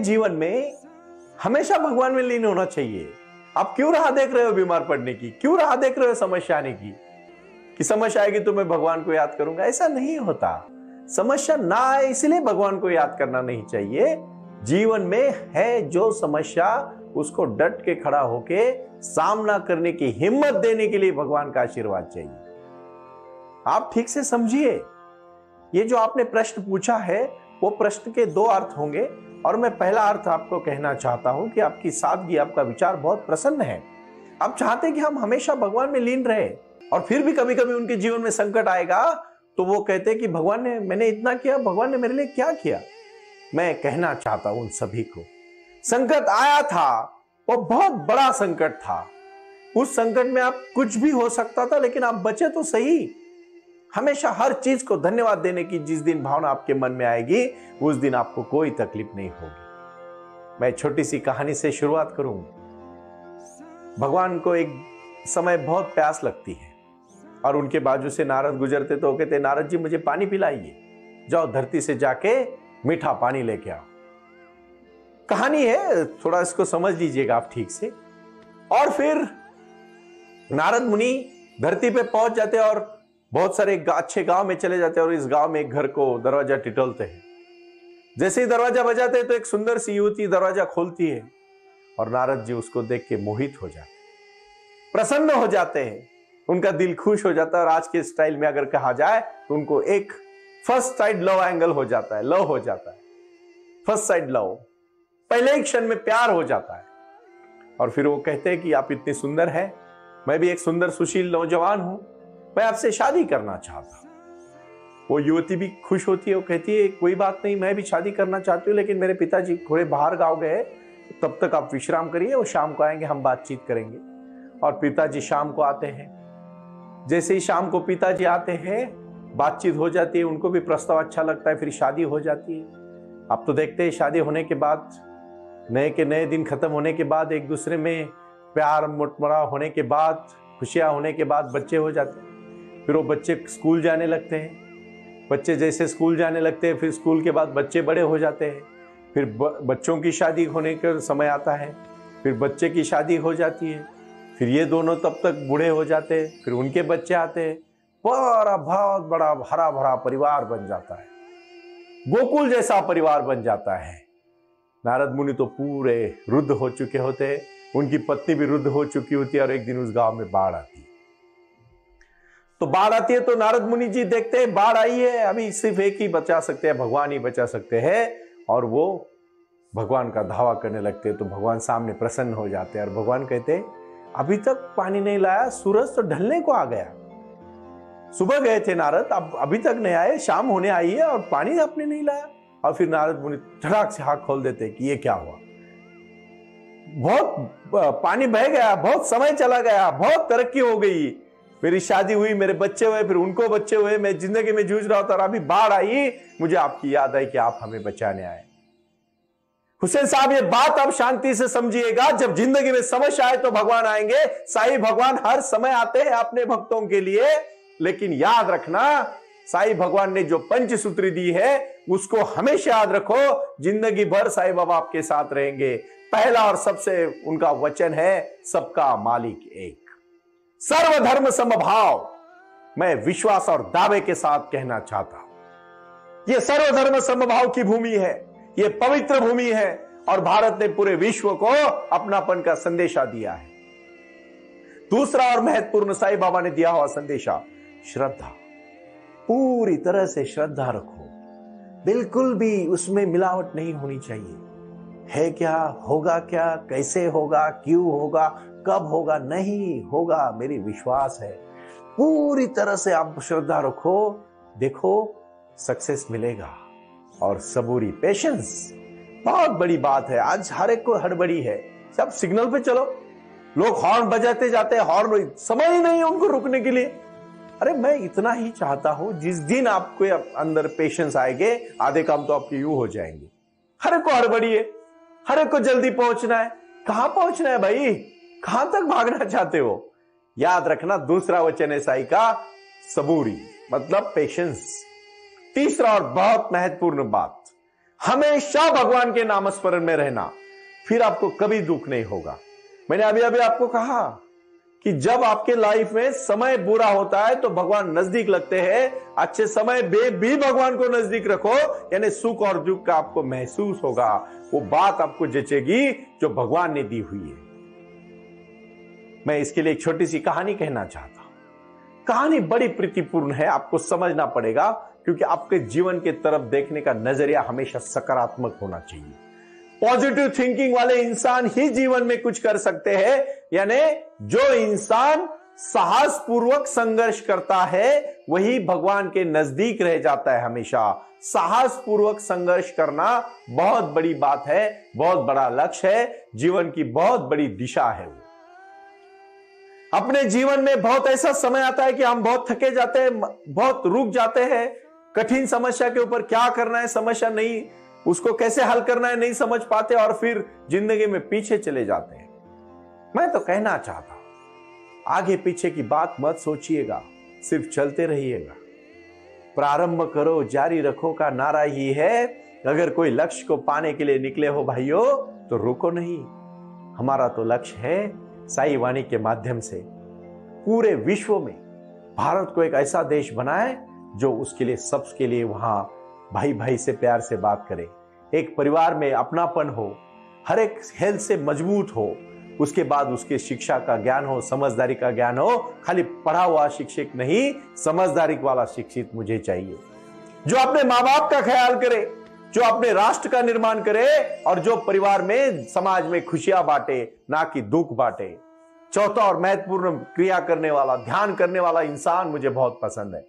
जीवन में हमेशा भगवान में लीन होना चाहिए। आप क्यों राह देख रहे हो बीमार पड़ने की, क्यों राह देख रहे हो समस्या आने की, कि समस्या आएगी तो मैं भगवान को याद करूंगा? ऐसा नहीं होता। समस्या ना आए इसलिए भगवान को याद करना नहीं चाहिए। जीवन में है जो समस्या, उसको डट के खड़ा होके सामना करने की हिम्मत देने के लिए भगवान का आशीर्वाद चाहिए। आप ठीक से समझिए, ये जो आपने प्रश्न पूछा है वो प्रश्न के दो अर्थ होंगे, और मैं पहला अर्थ आपको कहना चाहता हूं कि आपकी सादगी, आपका विचार बहुत प्रसन्न है। आप चाहते कि हम हमेशा भगवान में लीन रहे, और फिर भी कभी कभी उनके जीवन में संकट आएगा तो वो कहते कि भगवान ने, मैंने इतना किया, भगवान ने मेरे लिए क्या किया? मैं कहना चाहता हूं उन सभी को, संकट आया था, वो बहुत बड़ा संकट था। उस संकट में आप कुछ भी हो सकता था, लेकिन आप बचे तो सही। हमेशा हर चीज को धन्यवाद देने की जिस दिन भावना आपके मन में आएगी, उस दिन आपको कोई तकलीफ नहीं होगी। मैं छोटी सी कहानी से शुरुआत करूं। भगवान को एक समय बहुत प्यास लगती है, और उनके बाजू से नारद गुजरते तो कहते, नारद जी मुझे पानी पिलाइए, जाओ धरती से जाके मीठा पानी लेके आओ। कहानी है, थोड़ा इसको समझ लीजिएगा आप ठीक से। और फिर नारद मुनि धरती पे पहुंच जाते और बहुत सारे अच्छे गांव में चले जाते हैं, और इस गांव में एक घर को दरवाजा टिटोलते हैं। जैसे ही दरवाजा बजाते हैं तो एक सुंदर सी युवती दरवाजा खोलती है, और नारद जी उसको देख के मोहित हो जाते, प्रसन्न हो जाते हैं, उनका दिल खुश हो जाता है। और आज के स्टाइल में अगर कहा जाए तो उनको एक फर्स्ट साइड लव एंगल हो जाता है, लव हो जाता है, फर्स्ट साइड लव, पहले ही क्षण में प्यार हो जाता है। और फिर वो कहते हैं कि आप इतनी सुंदर हैं, मैं भी एक सुंदर सुशील नौजवान हूं, मैं आपसे शादी करना चाहता हूं। वो युवती भी खुश होती है, वो कहती है कोई बात नहीं, मैं भी शादी करना चाहती हूँ, लेकिन मेरे पिताजी थोड़े बाहर गाँव गए, तब तक आप विश्राम करिए, वो शाम को आएंगे, हम बातचीत करेंगे। और पिताजी शाम को आते हैं। जैसे ही शाम को पिताजी आते हैं, बातचीत हो जाती है, उनको भी प्रस्ताव अच्छा लगता है, फिर शादी हो जाती है। आप तो देखते हैं शादी होने के बाद, नए के नए दिन खत्म होने के बाद, एक दूसरे में प्यार मुठभेड़ होने के बाद, खुशियां होने के बाद बच्चे हो जाते हैं। फिर वो बच्चे स्कूल जाने लगते हैं। बच्चे जैसे स्कूल जाने लगते हैं, फिर स्कूल के बाद बच्चे बड़े हो जाते हैं। फिर बच्चों की शादी होने का समय आता है, फिर बच्चे की शादी हो जाती है, फिर ये दोनों तब तक बूढ़े हो जाते हैं, फिर उनके बच्चे आते हैं, पूरा बहुत बड़ा हरा भरा परिवार बन जाता है, गोकुल जैसा परिवार बन जाता है। नारद मुनि तो पूरे रुद्ध हो चुके होते हैं, उनकी पत्नी भी रुद्ध हो चुकी होती है, और एक दिन उस गांव में बाढ़ आती है। तो बाढ़ आती है तो नारद मुनि जी देखते हैं बाढ़ आई है, अभी सिर्फ एक ही बचा सकते हैं, भगवान ही बचा सकते हैं, और वो भगवान का धावा करने लगते हैं। तो भगवान सामने प्रसन्न हो जाते हैं, और भगवान कहते हैं अभी तक पानी नहीं लाया, सूरज तो ढलने को आ गया, सुबह गए थे नारद, अब अभी तक नहीं आए, शाम होने आई है और पानी आपने नहीं लाया। और फिर नारद मुनि धड़ाक से हाथ खोल देते कि ये क्या हुआ, बहुत पानी बह गया, बहुत समय चला गया, बहुत तरक्की हो गई, मेरी शादी हुई, मेरे बच्चे हुए, फिर उनको बच्चे हुए, मैं जिंदगी में जूझ रहा था, और अभी बाढ़ आई, मुझे आपकी याद आई कि आप हमें बचाने आए। हुसैन साहब ये बात आप शांति से समझिएगा, जब जिंदगी में समस्या आए तो भगवान आएंगे। साईं भगवान हर समय आते हैं अपने भक्तों के लिए, लेकिन याद रखना, साईं भगवान ने जो पंचसूत्री दी है उसको हमेशा याद रखो, जिंदगी भर साईं बाबा आपके साथ रहेंगे। पहला और सबसे उनका वचन है, सबका मालिक एक, सर्वधर्म समभाव। मैं विश्वास और दावे के साथ कहना चाहता हूं, यह सर्वधर्म समभाव की भूमि है, यह पवित्र भूमि है, और भारत ने पूरे विश्व को अपनापन का संदेशा दिया है। दूसरा और महत्वपूर्ण साईं बाबा ने दिया हुआ संदेशा, श्रद्धा। पूरी तरह से श्रद्धा रखो, बिल्कुल भी उसमें मिलावट नहीं होनी चाहिए। है क्या, होगा क्या, कैसे होगा, क्यों होगा, कब होगा, नहीं होगा, मेरी विश्वास है। पूरी तरह से आप श्रद्धा रखो, देखो सक्सेस मिलेगा। और सबूरी, पेशेंस बहुत बड़ी बात है। आज हर एक को हड़बड़ी है, सब सिग्नल पे चलो, लोग हॉर्न बजाते जाते हैं, हॉर्न समय ही नहीं है उनको रुकने के लिए। अरे मैं इतना ही चाहता हूं, जिस दिन आपको अंदर पेशेंस आएंगे, आधे काम तो आपके यूं हो जाएंगे। हर एक को हड़बड़ी है, हर एक को जल्दी पहुंचना है। कहां पहुंचना है भाई, कहां तक भागना चाहते हो? याद रखना, दूसरा वचन है साईं का, सबूरी मतलब पेशेंस। तीसरा और बहुत महत्वपूर्ण बात, हमेशा भगवान के नामस्मरण में रहना, फिर आपको कभी दुख नहीं होगा। मैंने अभी अभी आपको कहा कि जब आपके लाइफ में समय बुरा होता है तो भगवान नजदीक लगते हैं, अच्छे समय में भी भगवान को नजदीक रखो, यानी सुख और दुख का आपको महसूस होगा, वो बात आपको जचेगी जो भगवान ने दी हुई है। मैं इसके लिए एक छोटी सी कहानी कहना चाहता हूं। कहानी बड़ी प्रीतिपूर्ण है, आपको समझना पड़ेगा, क्योंकि आपके जीवन के तरफ देखने का नजरिया हमेशा सकारात्मक होना चाहिए। पॉजिटिव थिंकिंग वाले इंसान ही जीवन में कुछ कर सकते हैं, यानी जो इंसान साहसपूर्वक संघर्ष करता है वही भगवान के नजदीक रह जाता है। हमेशा साहसपूर्वक संघर्ष करना बहुत बड़ी बात है, बहुत बड़ा लक्ष्य है, जीवन की बहुत बड़ी दिशा है। वो अपने जीवन में बहुत ऐसा समय आता है कि हम बहुत थके जाते हैं, बहुत रुक जाते हैं, कठिन समस्या के ऊपर क्या करना है समस्या नहीं, उसको कैसे हल करना है नहीं समझ पाते और फिर जिंदगी में पीछे चले जाते हैं। मैं तो कहना चाहता हूं, आगे पीछे की बात मत सोचिएगा, सिर्फ चलते रहिएगा। प्रारंभ करो जारी रखो का नारा ही है। अगर कोई लक्ष्य को पाने के लिए निकले हो भाइयों तो रुको नहीं। हमारा तो लक्ष्य है साई वाणी के माध्यम से पूरे विश्व में भारत को एक ऐसा देश बनाए जो उसके लिए सबके लिए वहां भाई भाई से प्यार से बात करे, एक परिवार में अपनापन हो, हर एक हेल्थ से मजबूत हो, उसके बाद उसके शिक्षा का ज्ञान हो, समझदारी का ज्ञान हो। खाली पढ़ा हुआ शिक्षक नहीं, समझदारी वाला शिक्षित मुझे चाहिए, जो अपने माँ बाप का ख्याल करे, जो अपने राष्ट्र का निर्माण करे और जो परिवार में समाज में खुशियां बांटे, ना कि दुख बांटे। चौथा और महत्वपूर्ण क्रिया करने वाला, ध्यान करने वाला इंसान मुझे बहुत पसंद है।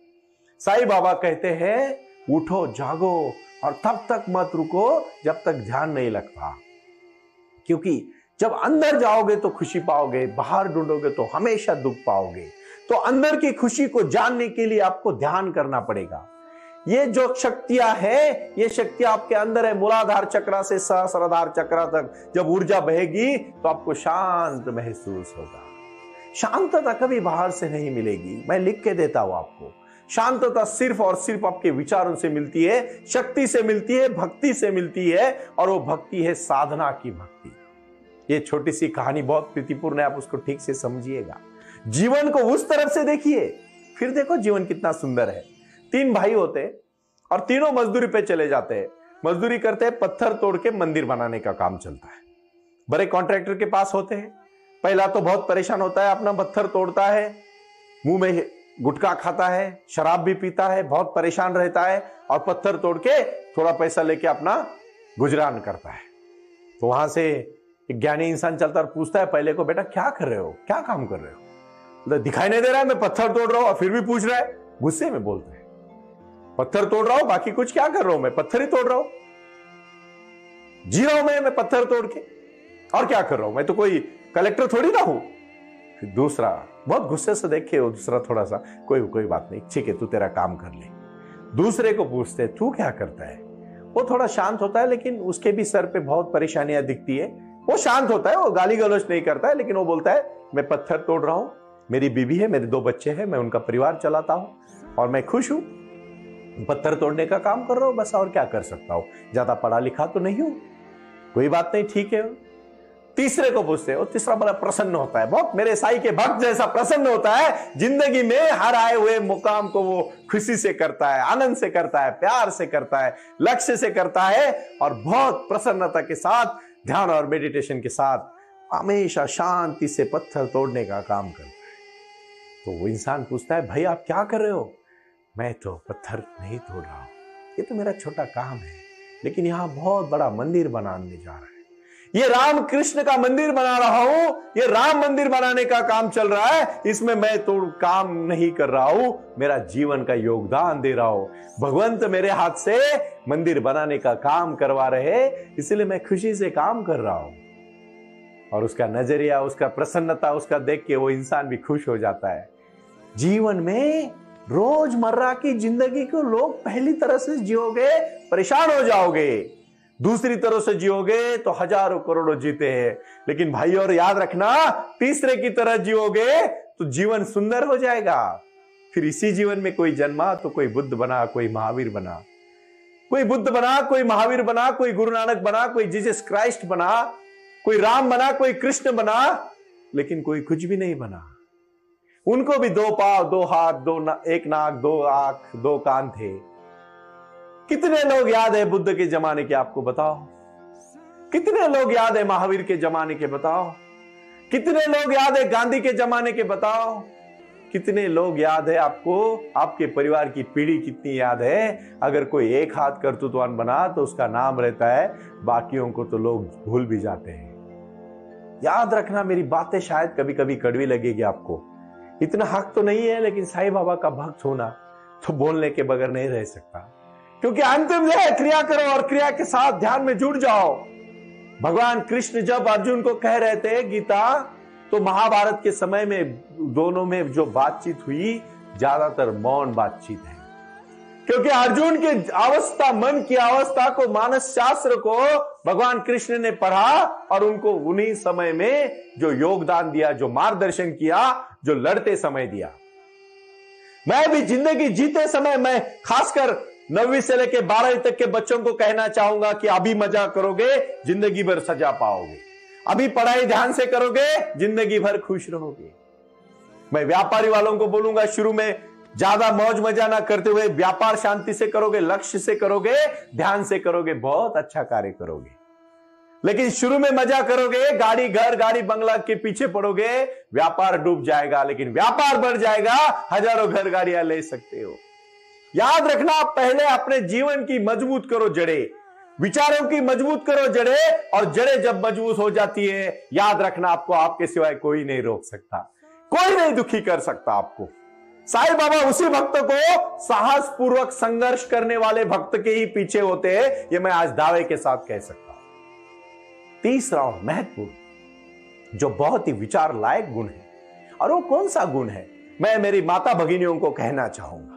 साईं बाबा कहते हैं उठो जागो और तब तक मत रुको जब तक ध्यान नहीं लगता, क्योंकि जब अंदर जाओगे तो खुशी पाओगे, बाहर ढूंढोगे तो हमेशा दुख पाओगे। तो अंदर की खुशी को जानने के लिए आपको ध्यान करना पड़ेगा। ये जो शक्तियां है, ये शक्तियां आपके अंदर है। मूलाधार चक्र से सहस्राधार चक्र तक जब ऊर्जा बहेगी तो आपको शांत महसूस होगा। शांतता कभी बाहर से नहीं मिलेगी, मैं लिख के देता हूं आपको। शांतता सिर्फ और सिर्फ आपके विचारों से मिलती है, शक्ति से मिलती है, भक्ति से मिलती है, और वो भक्ति है साधना की भक्ति। ये छोटी सी कहानी बहुत प्रीतिपूर्ण है, आप उसको ठीक से समझिएगा। जीवन को उस तरफ से देखिए, फिर देखो जीवन कितना सुंदर है। 3 भाई होते हैं और तीनों मजदूरी पे चले जाते हैं। मजदूरी करते हैं, पत्थर तोड़ के मंदिर बनाने का काम चलता है। बड़े कॉन्ट्रैक्टर के पास होते हैं। पहला तो बहुत परेशान होता है, अपना पत्थर तोड़ता है, मुंह में गुटखा खाता है, शराब भी पीता है, बहुत परेशान रहता है और पत्थर तोड़ के थोड़ा पैसा लेके अपना गुजरान करता है। तो वहां से एक ज्ञानी इंसान चलता और पूछता है पहले को, बेटा क्या कर रहे हो, क्या काम कर रहे हो? तो दिखाई नहीं दे रहा है, मैं पत्थर तोड़ रहा हूं, और फिर भी पूछ रहा है। गुस्से में बोलते हैं, पत्थर तोड़ रहा हूं, बाकी कुछ क्या कर रहा हूं, मैं पत्थर ही तोड़ रहा हूं, जी रहा हूं मैं पत्थर तोड़ के, और क्या कर रहा हूं, मैं तो कोई कलेक्टर थोड़ी ना हूं। फिर दूसरा बहुत गुस्से से देखे, वो दूसरा थोड़ा सा कोई बात नहीं, ठीक है तू तेरा काम कर ले। दूसरे को पूछते तू क्या करता है? वो थोड़ा शांत होता है, लेकिन उसके भी सर पे बहुत परेशानियां दिखती है। वो शांत होता है, वो गाली गलौज नहीं करता है, लेकिन वो बोलता है मैं पत्थर तोड़ रहा हूं, मेरी बीवी है, मेरे 2 बच्चे हैं, मैं उनका परिवार चलाता हूं और मैं खुश हूं, पत्थर तोड़ने का काम कर रहा हूं बस, और क्या कर सकता हूं, ज्यादा पढ़ा लिखा तो नहीं हूं, कोई बात नहीं, ठीक है। तीसरे को पूछते हो, तीसरा बड़ा प्रसन्न होता है, बहुत मेरे साईं के भक्त जैसा प्रसन्न होता है, जिंदगी में हर आए हुए मुकाम को वो खुशी से करता है, आनंद से करता है, प्यार से करता है, लक्ष्य से करता है, और बहुत प्रसन्नता के साथ ध्यान और मेडिटेशन के साथ हमेशा शांति से पत्थर तोड़ने का काम करता है। तो वो इंसान पूछता है भाई आप क्या कर रहे हो? मैं तो पत्थर नहीं तोड़ रहा हूं, ये तो मेरा छोटा काम है, लेकिन यहां बहुत बड़ा मंदिर बनाने जा रहा है, ये राम कृष्ण का मंदिर बना रहा हूं, ये राम मंदिर बनाने का काम चल रहा है, इसमें मैं तो काम नहीं कर रहा हूं, मेरा जीवन का योगदान दे रहा हूं, भगवंत मेरे हाथ से मंदिर बनाने का काम करवा रहे, इसलिए मैं खुशी से काम कर रहा हूं। और उसका नजरिया, उसका प्रसन्नता, उसका देख के वो इंसान भी खुश हो जाता है। जीवन में रोजमर्रा की जिंदगी को लोग पहली तरह से जियोगे परेशान हो जाओगे, दूसरी तरह से जियोगे तो हजारों करोड़ों जीते हैं, लेकिन भाई और याद रखना तीसरे की तरह जियोगे तो जीवन सुंदर हो जाएगा। फिर इसी जीवन में कोई जन्मा तो कोई बुद्ध बना, कोई महावीर बना। कोई बुद्ध बना, कोई महावीर बना, कोई गुरु नानक बना, कोई जीसस क्राइस्ट बना, कोई राम बना, कोई कृष्ण बना, लेकिन कोई कुछ भी नहीं बना। उनको भी 2 पांव, 2 हाथ, एक नाक, 2 आंख, 2 कान थे। कितने लोग याद है बुद्ध के जमाने के, आपको बताओ? कितने लोग याद है महावीर के जमाने के, बताओ? कितने लोग याद है गांधी के जमाने के, बताओ? कितने लोग याद है आपको? आपके परिवार की पीढ़ी कितनी याद है? अगर कोई एक हाथ कर्तृत्ववान बना तो उसका नाम रहता है, बाकियों को तो लोग भूल भी जाते हैं। याद रखना, मेरी बातें शायद कभी कभी कड़वी लगेगी आपको, इतना हक तो नहीं है, लेकिन साईं बाबा का भक्त होना तो बोलने के बगैर नहीं रह सकता, क्योंकि अंतिम है क्रिया करो और क्रिया के साथ ध्यान में जुड़ जाओ। भगवान कृष्ण जब अर्जुन को कह रहे थे गीता, तो महाभारत के समय में दोनों में जो बातचीत हुई ज्यादातर मौन बातचीत है, क्योंकि अर्जुन की अवस्था, मन की अवस्था को, मानस शास्त्र को भगवान कृष्ण ने पढ़ा और उनको उन्हीं समय में जो योगदान दिया, जो मार्गदर्शन किया, जो लड़ते समय दिया। मैं भी जिंदगी जीते समय, मैं खासकर 9वीं से लेकर 12वीं तक के बच्चों को कहना चाहूंगा कि अभी मजा करोगे, जिंदगी भर सजा पाओगे। अभी पढ़ाई ध्यान से करोगे, जिंदगी भर खुश रहोगे। मैं व्यापारी वालों को बोलूंगा, शुरू में ज्यादा मौज मजा ना करते हुए व्यापार शांति से करोगे, लक्ष्य से करोगे, ध्यान से करोगे, बहुत अच्छा कार्य करोगे। लेकिन शुरू में मजा करोगे, गाड़ी घर, गाड़ी बंगला के पीछे पड़ोगे, व्यापार डूब जाएगा। लेकिन व्यापार बढ़ जाएगा, हजारों घर गाड़ियां ले सकते हो। याद रखना, पहले अपने जीवन की मजबूत करो जड़ें, विचारों की मजबूत करो जड़ें, और जड़ें जब मजबूत हो जाती है, याद रखना, आपको आपके सिवाय कोई नहीं रोक सकता, कोई नहीं दुखी कर सकता आपको। साईं बाबा उसी भक्त को साहस पूर्वक संघर्ष करने वाले भक्त के ही पीछे होते हैं, ये मैं आज दावे के साथ कह सकता हूं। तीसरा और महत्वपूर्ण, जो बहुत ही विचार लायक गुण है, और वो कौन सा गुण है, मैं मेरी माता भगिनियों को कहना चाहूंगा।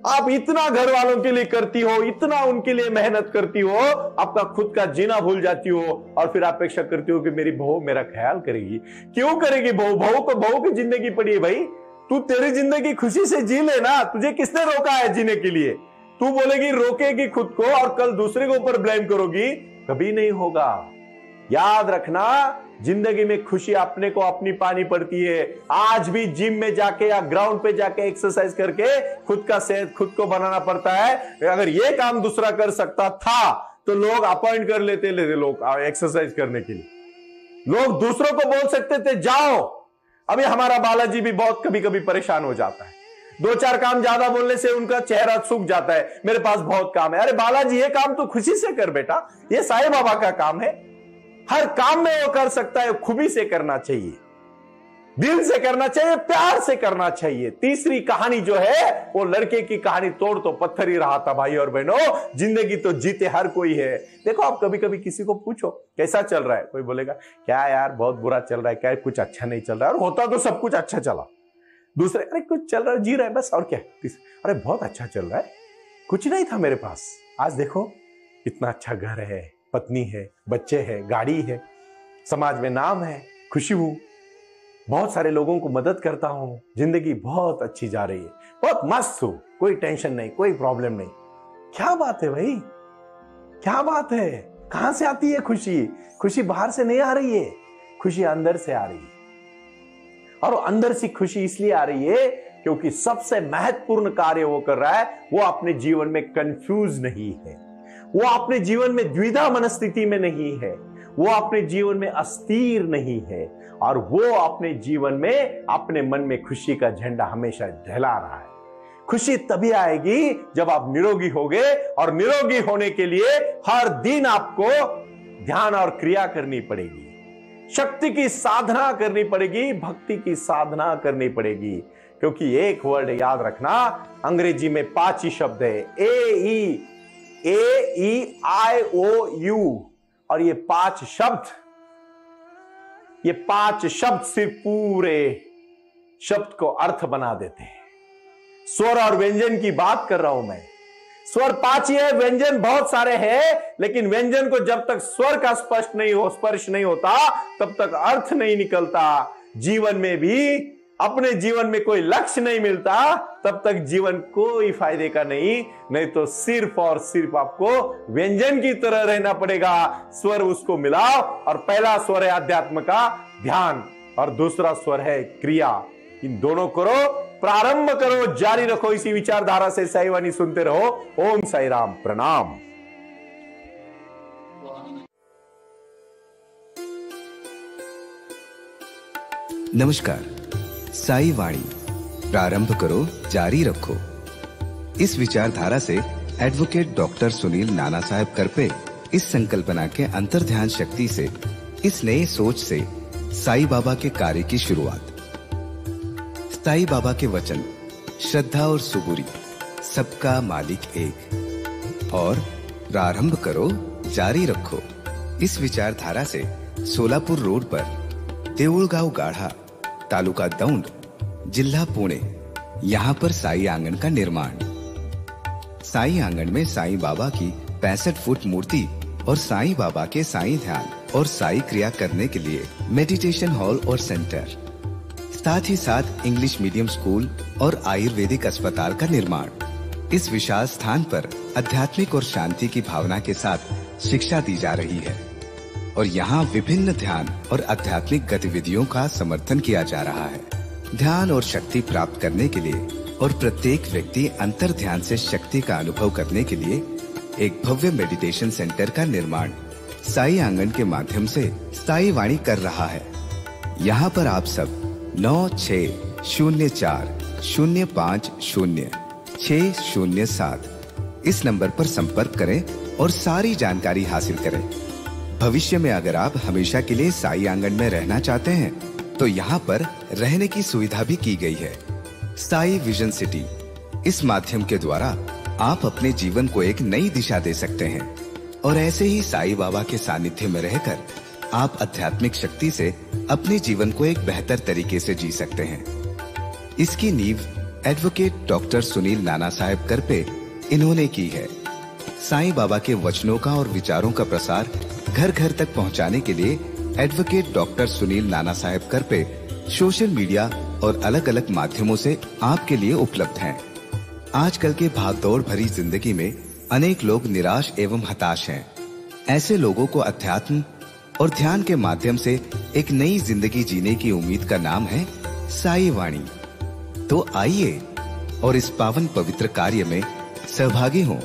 आप इतना घर वालों के लिए करती हो, इतना उनके लिए मेहनत करती हो, आपका खुद का जीना भूल जाती हो, और फिर अपेक्षा करती हो कि मेरी बहू मेरा ख्याल करेगी। क्यों करेगी बहू? बहू की जिंदगी पड़ी है भाई, तू तेरी जिंदगी खुशी से जी लेना, तुझे किसने रोका है जीने के लिए? तू बोलेगी, रोकेगी खुद को और कल दूसरे के ऊपर ब्लेम करोगी, कभी नहीं होगा। याद रखना, जिंदगी में खुशी अपने को अपनी पानी पड़ती है। आज भी जिम में जाके या ग्राउंड पे जाके एक्सरसाइज करके खुद का सेहत खुद को बनाना पड़ता है। अगर ये काम दूसरा कर सकता था तो लोग अपॉइंट कर लेते लोग एक्सरसाइज करने के लिए। लोग दूसरों को बोल सकते थे जाओ। अभी हमारा बालाजी भी बहुत कभी कभी परेशान हो जाता है, 2-4 काम ज्यादा बोलने से उनका चेहरा सूख जाता है, मेरे पास बहुत काम है। अरे बालाजी, ये काम तो खुशी से कर बेटा, ये साईं बाबा का काम है। हर काम में वो कर सकता है, खूबी से करना चाहिए, दिल से करना चाहिए, प्यार से करना चाहिए। तीसरी कहानी जो है, वो लड़के की कहानी, तोड़ तो पत्थर ही रहा था भाई और बहनों, जिंदगी तो जीते हर कोई है। देखो, आप कभी कभी किसी को पूछो कैसा चल रहा है, कोई बोलेगा क्या यार बहुत बुरा चल रहा है, क्या कुछ अच्छा नहीं चल रहा है, और होता तो सब कुछ अच्छा चला। दूसरे, अरे कुछ चल रहा है, जी रहा है बस, और क्या। अरे बहुत अच्छा चल रहा है, कुछ नहीं था मेरे पास, आज देखो इतना अच्छा घर है, पत्नी है, बच्चे हैं, गाड़ी है, समाज में नाम है, खुशी हूं, बहुत सारे लोगों को मदद करता हूं, जिंदगी बहुत अच्छी जा रही है, बहुत मस्त हूं, कोई टेंशन नहीं, कोई प्रॉब्लम नहीं। क्या बात है भाई, क्या बात है? कहां से आती है खुशी? खुशी बाहर से नहीं आ रही है, खुशी अंदर से आ रही है। और अंदर से खुशी इसलिए आ रही है क्योंकि सबसे महत्वपूर्ण कार्य वो कर रहा है, वो अपने जीवन में कंफ्यूज नहीं है, वो अपने जीवन में द्विधा मनस्थिति में नहीं है, वो अपने जीवन में अस्थिर नहीं है, और वो अपने जीवन में अपने मन में खुशी का झंडा हमेशा लहरा रहा है। खुशी तभी आएगी जब आप निरोगी होगे, और निरोगी होने के लिए हर दिन आपको ध्यान और क्रिया करनी पड़ेगी, शक्ति की साधना करनी पड़ेगी, भक्ति की साधना करनी पड़ेगी। क्योंकि एक वर्ड याद रखना, अंग्रेजी में 5 ही शब्द है, AEIOU, और ये 5 शब्द सिर्फ पूरे शब्द को अर्थ बना देते हैं। स्वर और व्यंजन की बात कर रहा हूं मैं। स्वर 5 ही है, व्यंजन बहुत सारे हैं, लेकिन व्यंजन को जब तक स्वर का स्पर्श नहीं होता, तब तक अर्थ नहीं निकलता। जीवन में भी अपने जीवन में कोई लक्ष्य नहीं मिलता, तब तक जीवन कोई फायदे का नहीं तो सिर्फ और सिर्फ आपको व्यंजन की तरह रहना पड़ेगा। स्वर उसको मिलाओ, और पहला स्वर है अध्यात्म का ध्यान और दूसरा स्वर है क्रिया। इन दोनों करो, प्रारंभ करो, जारी रखो इसी विचारधारा से। साई वाणी सुनते रहो। ओम साई राम, प्रणाम। नमस्कार। साई वाणी प्रारंभ करो, जारी रखो। इस विचारधारा से एडवोकेट डॉक्टर सुनील नाना साहेब करपे इस संकल्पना के अंतर्ध्यान शक्ति से, इस नए सोच से साई बाबा के कार्य की शुरुआत। साई बाबा के वचन, श्रद्धा और सुबुरी, सबका मालिक एक, और प्रारंभ करो, जारी रखो। इस विचारधारा से सोलापुर रोड पर देऊळगाव गाढ़ा, तालुका दौंड, जिला पुणे, यहाँ पर साई आंगन का निर्माण। साई आंगन में साई बाबा की 65 फुट मूर्ति और साई बाबा के साई ध्यान और साई क्रिया करने के लिए मेडिटेशन हॉल और सेंटर, साथ ही साथ इंग्लिश मीडियम स्कूल और आयुर्वेदिक अस्पताल का निर्माण। इस विशाल स्थान पर आध्यात्मिक और शांति की भावना के साथ शिक्षा दी जा रही है और यहाँ विभिन्न ध्यान और आध्यात्मिक गतिविधियों का समर्थन किया जा रहा है। ध्यान और शक्ति प्राप्त करने के लिए और प्रत्येक व्यक्ति अंतर ध्यान से शक्ति का अनुभव करने के लिए एक भव्य मेडिटेशन सेंटर का निर्माण साई आंगन के माध्यम से साई वाणी कर रहा है। यहाँ पर आप सब 9604050607 इस नंबर पर संपर्क करें और सारी जानकारी हासिल करें। भविष्य में अगर आप हमेशा के लिए साई आंगन में रहना चाहते हैं तो यहाँ पर रहने की सुविधा भी की गई है। साई विजन सिटी, इस माध्यम के द्वारा आप अपने जीवन को एक नई दिशा दे सकते हैं और ऐसे ही साई बाबा के सानिध्य में रहकर आप आध्यात्मिक शक्ति से अपने जीवन को एक बेहतर तरीके से जी सकते हैं। इसकी नींव एडवोकेट डॉक्टर सुनील नाना साहेब करपे इन्होंने की है। साईं बाबा के वचनों का और विचारों का प्रसार घर घर तक पहुंचाने के लिए advocate doctor Sunil Nana Saheb Karpe social media और अलग अलग माध्यमों से आपके लिए उपलब्ध हैं। आजकल के भागदौड़ भरी जिंदगी में अनेक लोग निराश एवं हताश हैं। ऐसे लोगों को अध्यात्म और ध्यान के माध्यम से एक नई जिंदगी जीने की उम्मीद का नाम है साई वाणी। तो आइए और इस पावन पवित्र कार्य में सहभागी हों।